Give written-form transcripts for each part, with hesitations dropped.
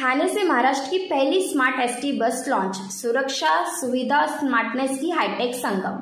थाने से महाराष्ट्र की पहली स्मार्ट एसटी बस लॉन्च। सुरक्षा, सुविधा, स्मार्टनेस की हाईटेक संगम।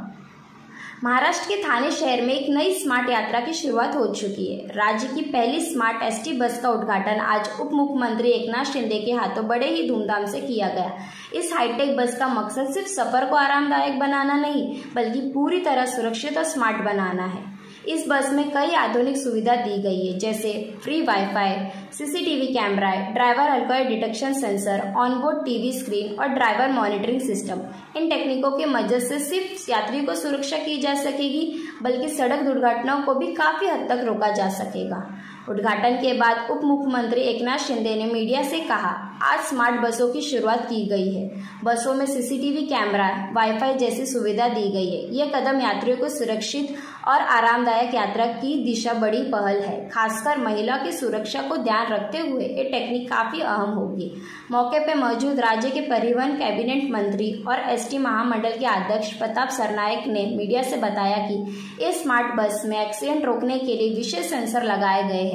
महाराष्ट्र के थाने शहर में एक नई स्मार्ट यात्रा की शुरुआत हो चुकी है। राज्य की पहली स्मार्ट एसटी बस का उद्घाटन आज उप मुख्यमंत्री एकनाथ शिंदे के हाथों बड़े ही धूमधाम से किया गया। इस हाईटेक बस का मकसद सिर्फ सफर को आरामदायक बनाना नहीं, बल्कि पूरी तरह सुरक्षित और स्मार्ट बनाना है। इस बस में कई आधुनिक सुविधा दी गई है, जैसे free wifi, CCTV camera, driver alcohol detection sensor, onboard TV screen और ड्राइवर मॉनिटरिंग सिस्टम। इन टेक्निकों के मदद से सिर्फ यात्री को सुरक्षा की जा सकेगी, बल्कि सड़क दुर्घटनाओं को भी काफी हद तक रोका जा सकेगा। उद्घाटन के बाद उप मुख्यमंत्री एकनाथ शिंदे ने मीडिया से कहा, आज स्मार्ट बसों की शुरुआत की गई है। बसों में सीसीटीवी कैमरा, वाईफाई जैसी सुविधा दी गई है। यह कदम यात्रियों को सुरक्षित और आरामदायक यात्रा की दिशा बड़ी पहल है। खासकर महिला की सुरक्षा को ध्यान रखते हुए ये टेक्निक काफी अहम होगी। मौके पर मौजूद राज्य के परिवहन कैबिनेट मंत्री और एसटी महामंडल के अध्यक्ष प्रताप सरनायक ने मीडिया से बताया कि इस स्मार्ट बस में एक्सीडेंट रोकने के लिए विशेष सेंसर लगाए गए हैं।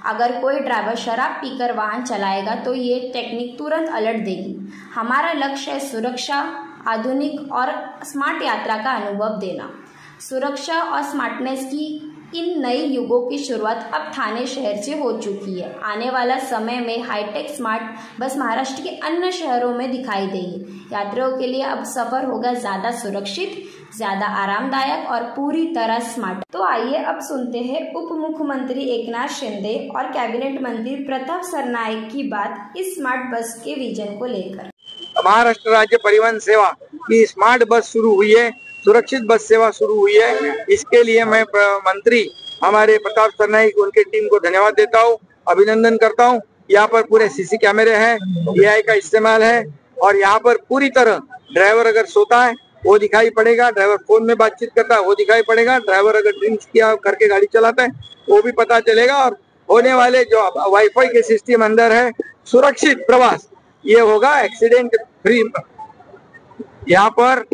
अगर कोई ड्राइवर शराब पीकर वाहन चलाएगा तो ये टेक्निक तुरंत अलर्ट देगी। हमारा लक्ष्य है सुरक्षा, आधुनिक और स्मार्ट यात्रा का अनुभव देना। सुरक्षा और स्मार्टनेस की इन नए युगों की शुरुआत अब थाने शहर से हो चुकी है। आने वाला समय में हाईटेक स्मार्ट बस महाराष्ट्र के अन्य शहरों में दिखाई देगी। यात्रियों के लिए अब सफर होगा ज्यादा सुरक्षित, ज्यादा आरामदायक और पूरी तरह स्मार्ट। तो आइए अब सुनते हैं उप मुख्यमंत्री एकनाथ शिंदे और कैबिनेट मंत्री प्रताप सरनायक की बात इस स्मार्ट बस के विजन को लेकर। महाराष्ट्र राज्य परिवहन सेवा की स्मार्ट बस शुरू हुई है, सुरक्षित बस सेवा शुरू हुई है। इसके लिए मैं मंत्री हमारे प्रताप सरनाइक उनके टीम को धन्यवाद देता हूँ, अभिनंदन करता हूँ। यहाँ पर पूरे सीसी कैमरे हैं, एआई का इस्तेमाल है और यहाँ पर पूरी तरह ड्राइवर अगर सोता है वो दिखाई पड़ेगा, ड्राइवर फोन में बातचीत करता है वो दिखाई पड़ेगा, ड्राइवर अगर ड्रिंक्स किया करके गाड़ी चलाता है वो भी पता चलेगा। और होने वाले जो वाईफाई के सिस्टम अंदर है, सुरक्षित प्रवास ये होगा, एक्सीडेंट फ्री। यहाँ पर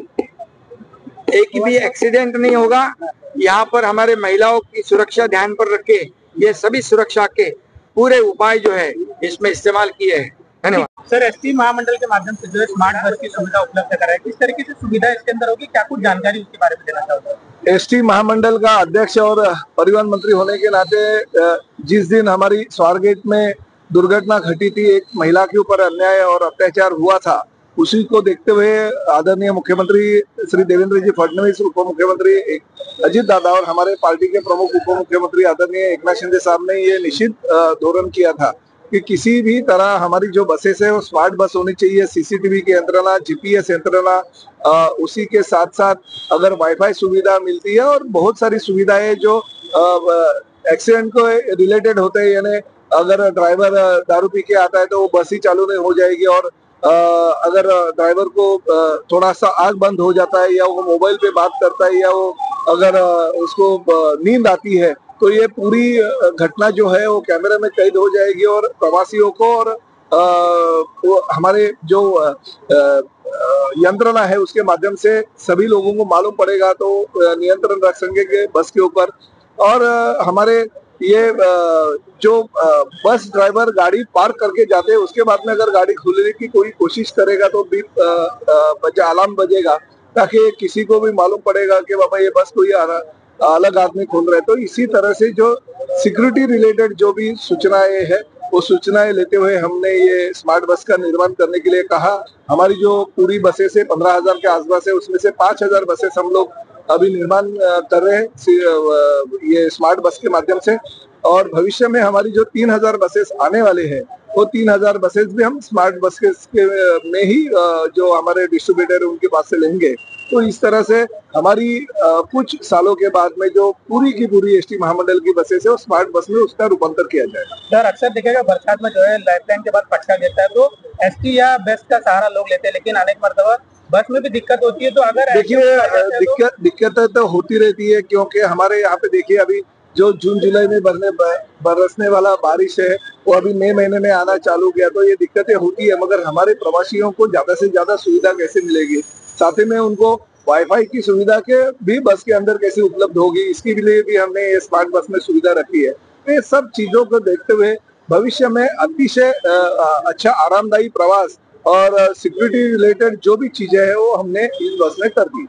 एक भी एक्सीडेंट नहीं होगा। यहाँ पर हमारे महिलाओं की सुरक्षा ध्यान पर रखे ये सभी सुरक्षा के पूरे उपाय जो है इसमें इस्तेमाल किए हैं। धन्यवाद। सर, एसटी महामंडल के माध्यम से जो है स्मार्ट बस की सुविधा उपलब्ध कराई, किस तरीके से सुविधा इसके अंदर होगी, क्या कुछ जानकारी उसके बारे में देना चाहोगे? एसटी महामंडल का अध्यक्ष और परिवहन मंत्री होने के नाते जिस दिन हमारी स्वारगेट में दुर्घटना घटी थी, एक महिला के ऊपर अन्याय और अत्याचार हुआ था, उसी को देखते हुए आदरणीय मुख्यमंत्री श्री देवेंद्र जी फडणवीस, उप मुख्यमंत्री अजित दादा और हमारे पार्टी के प्रमुख उप मुख्यमंत्री आदरणीय एकनाथ शिंदे साहब ने ये निश्चित धोरण किया था कि किसी भी तरह हमारी जो बसेस है वो स्मार्ट बस होनी चाहिए। सीसीटीवी की यंत्रणा, जीपीएस यंत्रणा, उसी के साथ साथ अगर वाईफाई सुविधा मिलती है और बहुत सारी सुविधाएं जो एक्सीडेंट को रिलेटेड होते हैं, यानी अगर ड्राइवर दारू पी के आता है तो वो बस ही चालू नहीं हो जाएगी, और अगर ड्राइवर को थोड़ा सा आंख बंद हो जाता है या वो मोबाइल पे बात करता है या वो अगर उसको नींद आती है तो ये पूरी घटना जो है वो कैमरे में कैद हो जाएगी और प्रवासियों को और वो हमारे जो यंत्रणा है उसके माध्यम से सभी लोगों को मालूम पड़ेगा, तो नियंत्रण रख सकेंगे बस के ऊपर। और हमारे ये जो बस ड्राइवर गाड़ी पार्क करके जाते हैं उसके बाद में अगर गाड़ी खुलने की कोई कोशिश करेगा तो बीप अलार्म बजेगा, ताकि किसी को भी मालूम पड़ेगा कि बाबा ये बस कोई अलग आदमी खोल रहे हैं। तो इसी तरह से जो सिक्योरिटी रिलेटेड जो भी सूचनाएं है वो सूचनाएं लेते हुए हमने ये स्मार्ट बस का निर्माण करने के लिए कहा। हमारी जो पूरी बसें से 15,000 के आसपास है, उसमें से 5,000 बसें हम लोग अभी निर्माण कर रहे हैं ये स्मार्ट बस के माध्यम से, और भविष्य में हमारी जो 3,000 बसेस आने वाले हैं वो 3,000 बसेस भी हम स्मार्ट बस के में ही जो हमारे डिस्ट्रीब्यूटर है उनके पास से लेंगे। तो इस तरह से हमारी कुछ सालों के बाद में जो पूरी की पूरी एसटी महामंडल की बसेस है वो स्मार्ट बस में उसका रूपांतर किया जाएगा। सर, अक्सर देखिएगा बरसात में जो है लाइफलाइन के बाद पटका गिरता है तो एसटी या बस का सहारा लोग लेते हैं, लेकिन अनेक मर्तबा बस में भी दिक्कत होती है। तो अगर देखिए दिक्कतें तो होती रहती है, क्योंकि हमारे यहाँ पे देखिए अभी जो जून जुलाई में बरसने वाला बारिश है वो अभी मई महीने में आना चालू किया, तो ये दिक्कतें होती है। मगर हमारे प्रवासियों को ज्यादा से ज्यादा सुविधा कैसे मिलेगी, साथ ही में उनको वाईफाई की सुविधा के भी बस के अंदर कैसे उपलब्ध होगी, इसके लिए भी हमने ये स्मार्ट बस में सुविधा रखी है। तो ये सब चीजों को देखते हुए भविष्य में अतिशय अच्छा आरामदायी प्रवास और सिक्योरिटी रिलेटेड जो भी चीजें हैं वो हमने इस बस में कर दी।